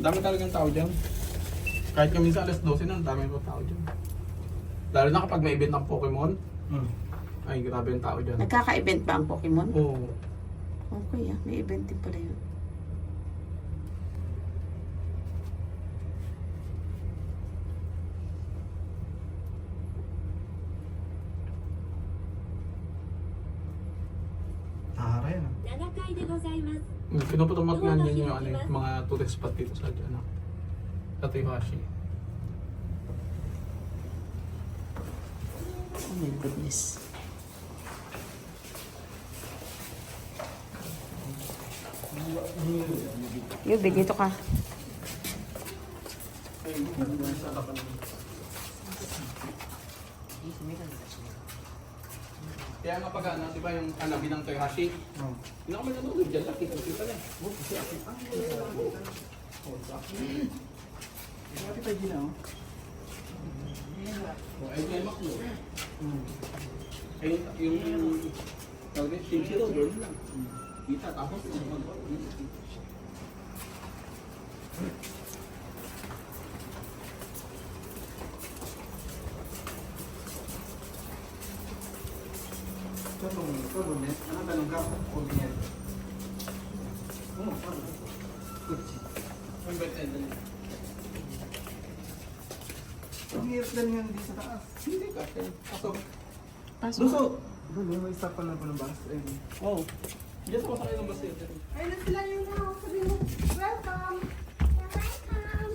Dami talagang tao dyan. Kahit kami sa alas 12 na, dami pa tao dyan. Lalo na kapag may event ng Pokemon, ay grabe yung tao dyan. Nagkaka-event ba ang Pokemon? Oo. Okay may event din pala yun. Ahara yan. Pinuputumak nga niya yung ano, yung mga tourist spot dito sa dyan. Sa Toyohashi. Oh my goodness. Yubi, dito ka. Kaya nga pag ano, di ba yung kanabi ng Toyohashi? Hindi ako may nanonood dyan, laki ko pala eh. Grabe tayo din ako. O, ay may maklo. Ay, yung tawag din, Shin Zero, doon lang. Kita, tapos yung mag-go. Anong tanong ka? Ordinary. Oo, parang. Kutsi. Ang bet end na. Ang hirap lang yan di sa taas. Hindi ka, ako. Pasok. Luso! Doon, may stop pa lang po ng bus. Oo. Diyan ako sa kayo ng bus yun. Ayun na sila yung sabi mo, welcome! Welcome!